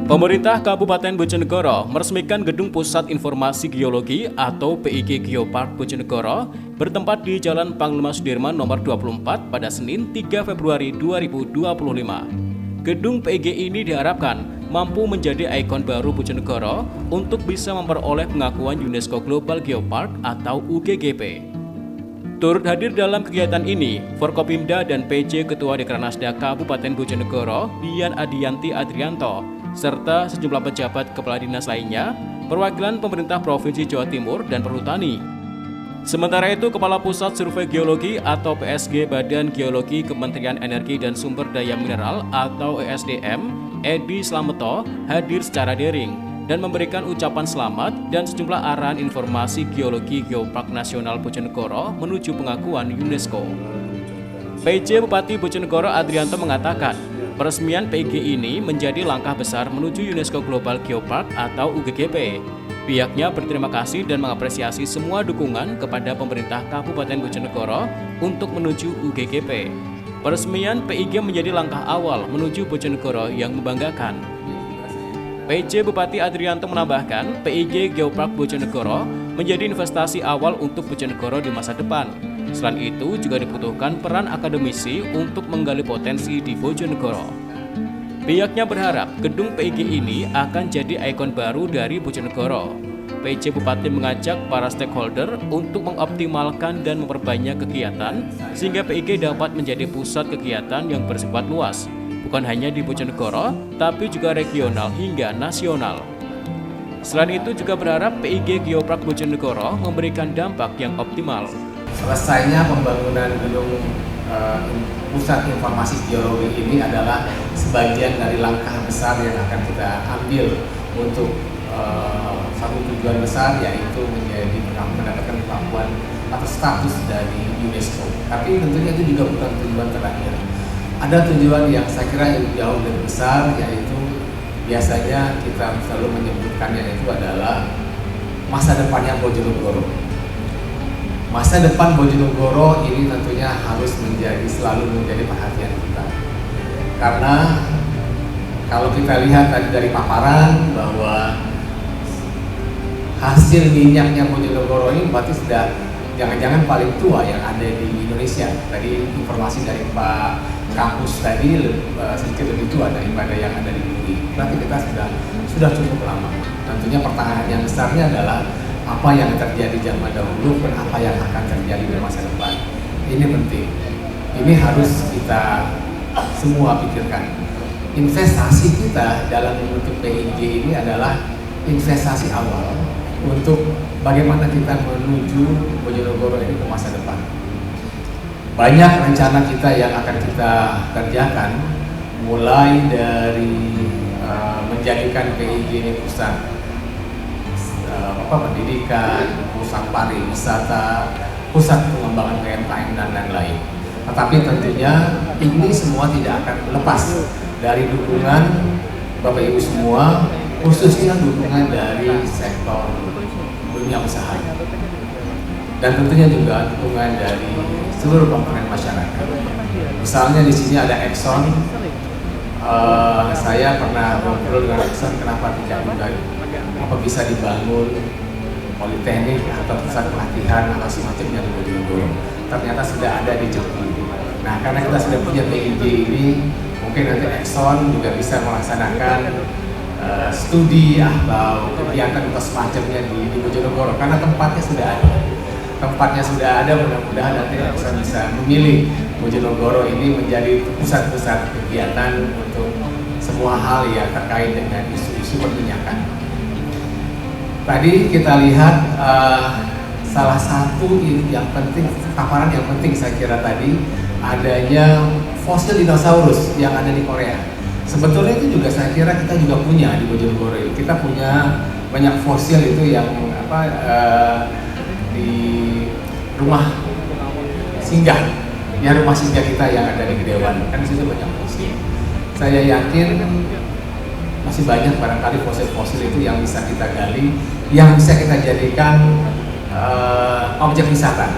Pemerintah Kabupaten Bojonegoro meresmikan Gedung Pusat Informasi Geologi atau PIG Geopark Bojonegoro bertempat di Jalan Panglima Sudirman nomor 24 pada Senin 3 Februari 2025. Gedung PIG ini diharapkan mampu menjadi ikon baru Bojonegoro untuk bisa memperoleh pengakuan UNESCO Global Geopark atau UGGP. Turut hadir dalam kegiatan ini, Forkopimda dan PJ Ketua Dekranasda Kabupaten Bojonegoro, Dian Adianti Adrianto, serta sejumlah pejabat kepala dinas lainnya, perwakilan pemerintah Provinsi Jawa Timur dan Perhutani. Sementara itu, Kepala Pusat Survei Geologi atau PSG Badan Geologi Kementerian Energi dan Sumber Daya Mineral atau ESDM, Edi Slameto, hadir secara daring dan memberikan ucapan selamat dan sejumlah arahan informasi geologi Geopark Nasional Bojonegoro menuju pengakuan UNESCO. PJ Bupati Bojonegoro Adrianto mengatakan, peresmian PIG ini menjadi langkah besar menuju UNESCO Global Geopark atau UGGP. Pihaknya berterima kasih dan mengapresiasi semua dukungan kepada pemerintah Kabupaten Bojonegoro untuk menuju UGGP. Peresmian PIG menjadi langkah awal menuju Bojonegoro yang membanggakan. PJ Bupati Adrianto menambahkan, PIG Geopark Bojonegoro menjadi investasi awal untuk Bojonegoro di masa depan. Selain itu, juga dibutuhkan peran akademisi untuk menggali potensi di Bojonegoro. Pihaknya berharap gedung PIG ini akan jadi ikon baru dari Bojonegoro. PJ Bupati mengajak para stakeholder untuk mengoptimalkan dan memperbanyak kegiatan sehingga PIG dapat menjadi pusat kegiatan yang bersifat luas, bukan hanya di Bojonegoro, tapi juga regional hingga nasional. Selain itu, juga berharap PIG Geopark Bojonegoro memberikan dampak yang optimal. Selesainya pembangunan gedung pusat informasi geologi ini adalah sebagian dari langkah besar yang akan kita ambil untuk satu tujuan besar, yaitu mendapatkan pengakuan atau status dari UNESCO. Tapi tentunya itu juga bukan tujuan terakhir. Ada tujuan yang saya kira yang jauh lebih besar, yaitu biasanya kita selalu menyebutkannya itu adalah masa depannya Bojonegoro. Masa depan Bojonegoro ini tentunya harus selalu menjadi perhatian kita. Karena kalau kita lihat tadi dari paparan bahwa hasil minyaknya Bojonegoro ini berarti sudah jangan-jangan paling tua yang ada di Indonesia. Tadi informasi dari Pak Kampus tadi sedikit lebih tua daripada yang ada di Bumi. Berarti kita sudah cukup lama. Tentunya pertanyaan besarnya adalah apa yang terjadi zaman dahulu dan apa yang akan terjadi di masa depan. Ini penting. Ini harus kita semua pikirkan. Investasi kita dalam membentuk PIG ini adalah investasi awal untuk bagaimana kita menuju Bojonegoro ini ke masa depan. Banyak rencana kita yang akan kita kerjakan, mulai dari menjadikan PIG ini pusat pendidikan, pusat pariwisata, pusat pengembangan UMKM dan lain-lain. Tetapi tentunya ini semua tidak akan lepas dari dukungan Bapak Ibu semua, khususnya dukungan dari sektor dunia usaha. Dan tentunya juga dukungan dari seluruh komponen masyarakat. Misalnya di sini ada Exxon. Saya pernah ngobrol dengan Exxon, kenapa tidak bisa dibangun politeknik atau pusat pelatihan atau semacamnya di Bojonegoro. Ternyata sudah ada di Jepang. Nah, karena kita sudah punya PIG ini, mungkin nanti Exxon juga bisa melaksanakan studi atau kegiatan atau semacamnya di Bojonegoro, karena tempatnya sudah ada. Mudah-mudahan nanti bisa memilih Bojonegoro ini menjadi pusat-pusat kegiatan untuk semua hal yang terkait dengan isu-isu perminyakan. Tadi kita lihat salah satu yang penting, paparan yang penting saya kira tadi, adanya fosil dinosaurus yang ada di Korea. Sebetulnya itu juga saya kira kita juga punya di Bojonegoro ini. Kita punya banyak fosil itu yang di rumah singgah kita yang ada di Gedewan, kan di situ banyak fosil. Saya yakin masih banyak barangkali fosil-fosil itu yang bisa kita gali, yang bisa kita jadikan objek wisata.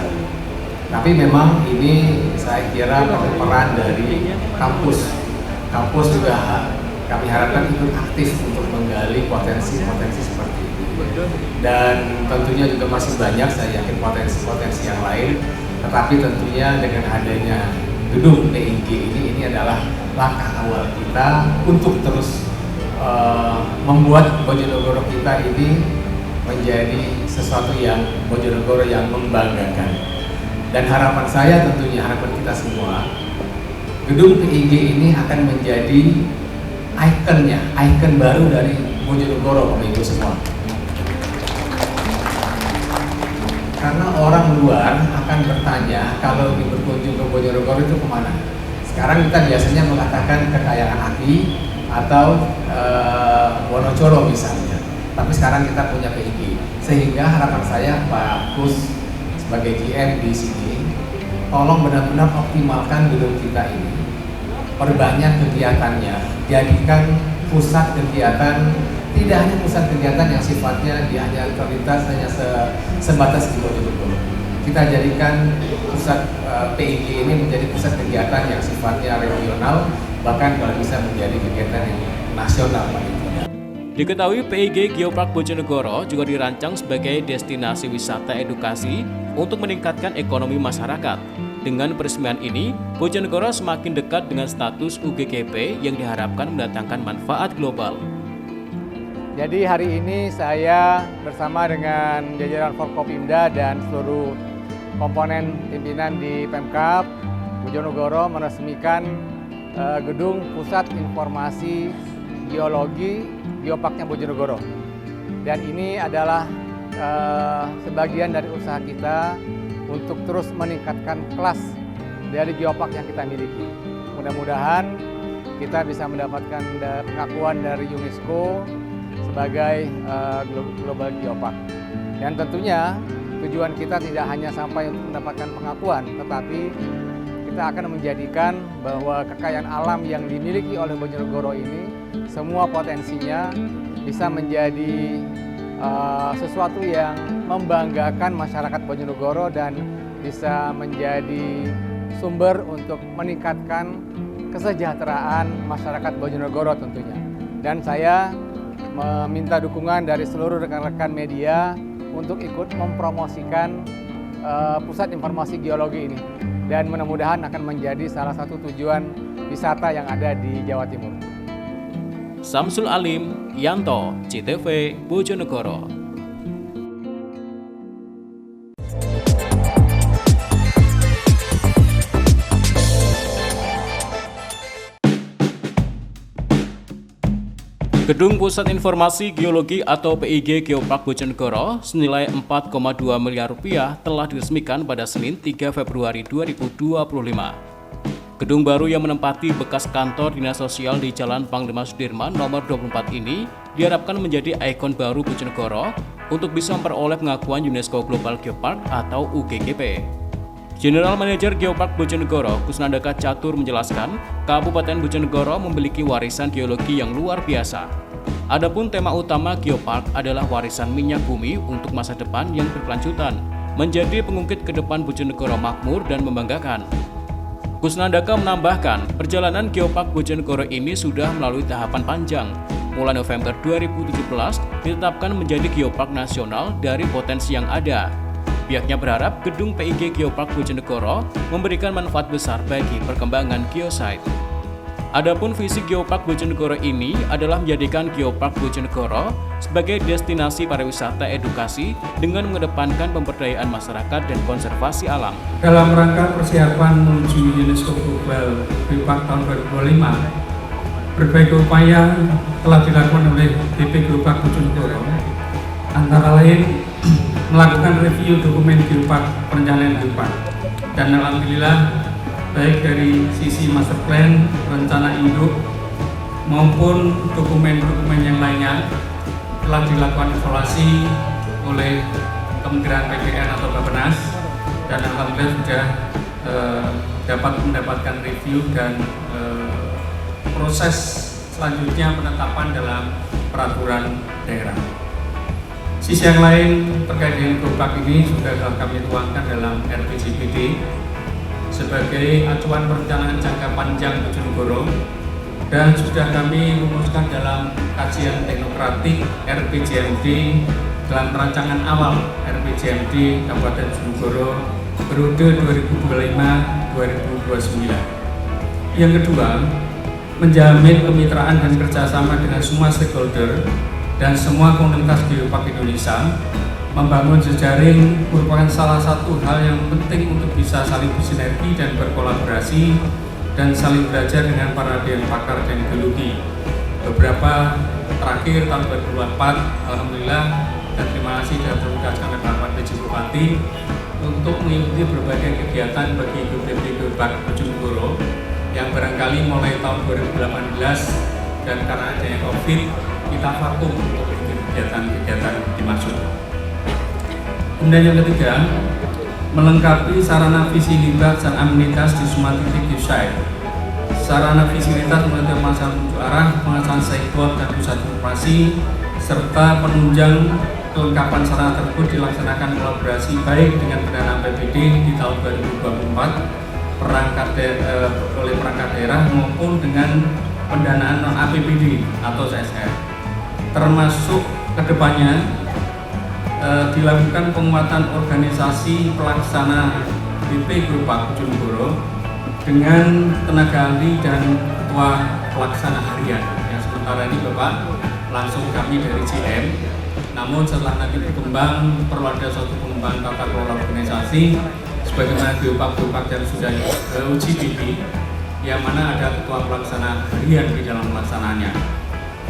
Tapi memang ini saya kira peran dari kampus juga kami harapkan ikut aktif untuk menggali potensi-potensi seperti itu. Dan tentunya juga masih banyak, saya yakin potensi-potensi yang lain. Tetapi tentunya dengan adanya gedung PIG ini adalah langkah awal kita untuk terus membuat Bojonegoro kita ini menjadi sesuatu yang Bojonegoro yang membanggakan. Dan harapan saya tentunya, harapan kita semua, gedung PIG ini akan menjadi ikon baru dari Bojonegoro, Bapak Ibu semua. Karena orang luar akan bertanya kalau berkunjung ke Bojonegoro itu kemana. Sekarang kita biasanya mengatakan kekayaan api atau Wonocolo misalnya. Tapi sekarang kita punya PIG. Sehingga harapan saya Pak Kus sebagai GM di sini, tolong benar-benar optimalkan gedung kita ini. Perbanyak kegiatannya, jadikan pusat kegiatan, tidak hanya pusat kegiatan yang sifatnya hanya terlintas hanya sebatas di Bojonegoro. Kita jadikan pusat PIG ini menjadi pusat kegiatan yang sifatnya regional, bahkan kalau bisa menjadi kegiatan yang nasional. Diketahui PIG Geopark Bojonegoro juga dirancang sebagai destinasi wisata edukasi untuk meningkatkan ekonomi masyarakat. Dengan peresmian ini, Bojonegoro semakin dekat dengan status UGGP yang diharapkan mendatangkan manfaat global. Jadi hari ini saya bersama dengan jajaran Forkopimda dan seluruh komponen pimpinan di Pemkab Bojonegoro meresmikan gedung Pusat Informasi Geologi Geoparknya Bojonegoro. Dan ini adalah sebagian dari usaha kita untuk terus meningkatkan kelas dari geopark yang kita miliki. Mudah-mudahan kita bisa mendapatkan pengakuan dari UNESCO sebagai Global Geopark. Dan tentunya tujuan kita tidak hanya sampai untuk mendapatkan pengakuan, tetapi kita akan menjadikan bahwa kekayaan alam yang dimiliki oleh Bojonegoro ini semua potensinya bisa menjadi sesuatu yang membanggakan masyarakat Bojonegoro dan bisa menjadi sumber untuk meningkatkan kesejahteraan masyarakat Bojonegoro tentunya. Dan saya meminta dukungan dari seluruh rekan-rekan media untuk ikut mempromosikan Pusat Informasi Geologi ini. Dan mudah-mudahan akan menjadi salah satu tujuan wisata yang ada di Jawa Timur. Samsul Alim, Yanto, CTV, Bojonegoro. Gedung Pusat Informasi Geologi atau PIG Geopark Bojonegoro senilai 4,2 miliar rupiah telah diresmikan pada Senin 3 Februari 2025. Gedung baru yang menempati bekas kantor Dinas Sosial di Jalan Panglima Sudirman nomor 24 ini diharapkan menjadi ikon baru Bojonegoro untuk bisa memperoleh pengakuan UNESCO Global Geopark atau UGGP. General Manager Geopark Bojonegoro, Kusnandaka Catur menjelaskan, Kabupaten Bojonegoro memiliki warisan geologi yang luar biasa. Adapun tema utama Geopark adalah warisan minyak bumi untuk masa depan yang berkelanjutan, menjadi pengungkit ke depan Bojonegoro makmur dan membanggakan. Kusnandaka menambahkan, perjalanan Geopark Bojonegoro ini sudah melalui tahapan panjang. Mulai November 2017 ditetapkan menjadi Geopark Nasional dari potensi yang ada. Pihaknya berharap gedung PIG Geopark Bojonegoro memberikan manfaat besar bagi perkembangan geosite. Adapun visi Geopark Bojonegoro ini adalah menjadikan Geopark Bojonegoro sebagai destinasi pariwisata edukasi dengan mengedepankan pemberdayaan masyarakat dan konservasi alam. Dalam rangka persiapan menuju UNESCO Global Geopark tahun 2025, berbagai upaya telah dilakukan oleh BP Geopark Bojonegoro, antara lain melakukan review dokumen Geopark perencanaan Geopark, dan alhamdulillah baik dari sisi master plan, rencana induk maupun dokumen-dokumen yang lainnya telah dilakukan evaluasi oleh Kementerian PPN atau Bappenas, dan alhamdulillah sudah dapat mendapatkan review dan proses selanjutnya penetapan dalam peraturan daerah. Sisi yang lain terkait dengan Geopark ini sudah kami tuangkan dalam RPJPD sebagai acuan perencanaan jangka panjang Bojonegoro, dan sudah kami rumuskan dalam kajian teknokratik RPJMD dalam rancangan awal RPJMD Kabupaten Bojonegoro periode 2025-2029. Yang kedua, menjamin kemitraan dan kerjasama dengan semua stakeholder dan semua komunitas Geopark Indonesia. Membangun jejaring merupakan salah satu hal yang penting untuk bisa saling bersinergi dan berkolaborasi dan saling belajar dengan para dewan pakar dan geologi. Beberapa terakhir tahun 2024, alhamdulillah, dan terima kasih dan terima kasih Bapak PJ Bupati untuk mengikuti berbagai kegiatan bagi BP Geopark Bojonegoro yang barangkali mulai tahun 2018 dan karena adanya COVID kita vakum untuk kegiatan-kegiatan dimaksud. Kemudian yang ketiga, melengkapi sarana fasilitas dan amenitas di semua titik geosite. Sarana fasilitas mulai dari pemasangan tujuh arah, pemasangan sideboard dan pusat informasi, serta penunjang kelengkapan sarana tersebut dilaksanakan kolaborasi baik dengan pendanaan PPD di tahun 2024 oleh perangkat daerah maupun dengan pendanaan non APBD atau CSR. Termasuk kedepannya dilakukan penguatan organisasi pelaksana BP Geopark Bojonegoro dengan tenaga ahli dan ketua pelaksana harian. Yang sementara ini Bapak langsung kami dari GM, namun setelah nanti berkembang perlu ada suatu pengembangan tata kelola organisasi sebagaimana Geopark yang sudah uji BP, yang mana ada ketua pelaksana harian di dalam pelaksanaannya.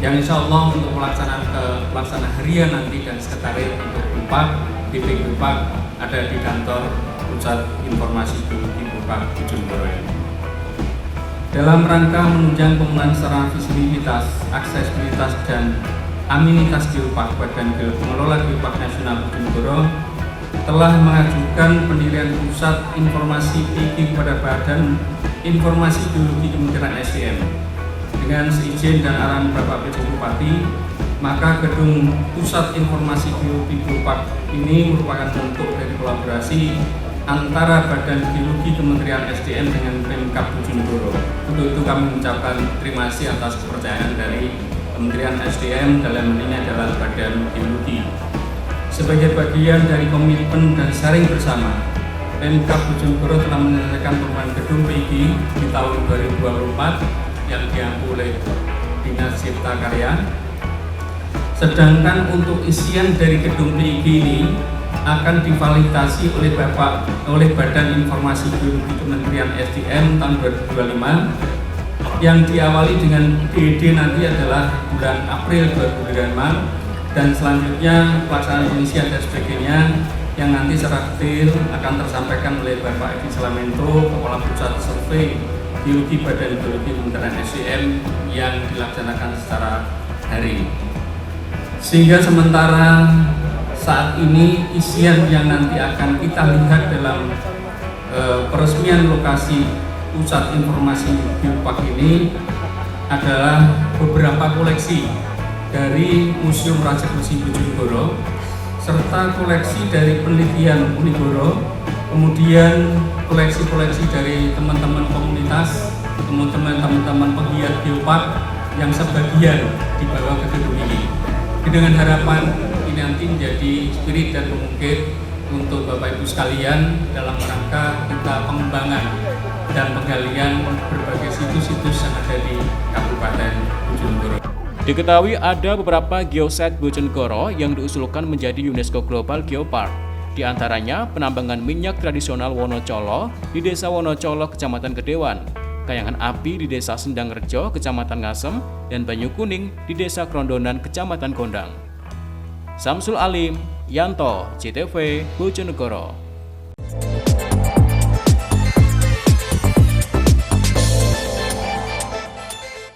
Yang insya Allah untuk pelaksana harian nanti dan sekretariat untuk Geopark, BP Geopark ada di kantor Pusat Informasi Geologi Geopark Bojonegoro. Dalam rangka menunjang pembangunan sarana fasilitas, aksesibilitas dan amenitas Geopark, Badan Pengelola Geopark Nasional Bojonegoro telah mengajukan pendirian Pusat Informasi PG kepada Badan Informasi Geologi Kementerian SDM. Dengan seizin dan arahan Bapak PJ Bupati, maka gedung Pusat Informasi Geologi Geopark ini merupakan bentuk dari kolaborasi antara Badan Geologi Kementerian SDM dengan Pemkab Bojonegoro. Untuk itu kami mengucapkan terima kasih atas kepercayaan dari Kementerian SDM dalam ini adalah Badan Geologi. Sebagai bagian dari komitmen dan sharing bersama, Pemkab Bojonegoro telah menyelesaikan pembangunan gedung PIG di tahun 2024 yang diampu oleh Dinas Cipta Karya. Sedangkan untuk isian dari gedung PIG ini akan divalidasi oleh Badan Informasi Geologi Kementerian SDM tahun 2025 yang diawali dengan DD nanti adalah bulan April 2025, dan selanjutnya pelaksanaan pengisian dan sebagainya yang nanti secara detail akan tersampaikan oleh Bapak Edi Slamento, Kepala Pusat Survei Geologi Badan Geologi Kementerian SDM yang dilaksanakan secara daring. Sehingga sementara saat ini isian yang nanti akan kita lihat dalam peresmian lokasi Pusat Informasi Geopark ini adalah beberapa koleksi dari Museum Raja Besi Bojonegoro serta koleksi dari penelitian Unigoro, kemudian koleksi-koleksi dari teman-teman komunitas, teman-teman pegiat Geopark yang sebagian dibawa ke gedung ini. Dengan harapan ini nanti menjadi spirit dan pengungkit untuk Bapak Ibu sekalian dalam rangka kita pengembangan dan penggalian berbagai situs-situs yang ada di Kabupaten Bojonegoro. Diketahui ada beberapa geosite Bojonegoro yang diusulkan menjadi UNESCO Global Geopark. Di antaranya penambangan minyak tradisional Wonocolo di Desa Wonocolo, Kecamatan Kedewan, kayangan api di Desa Sendangrejo, Kecamatan Ngasem, dan Banyu Kuning di Desa Krondonan, Kecamatan Gondang. Samsul Alim, Yanto, CTV, Bojonegoro.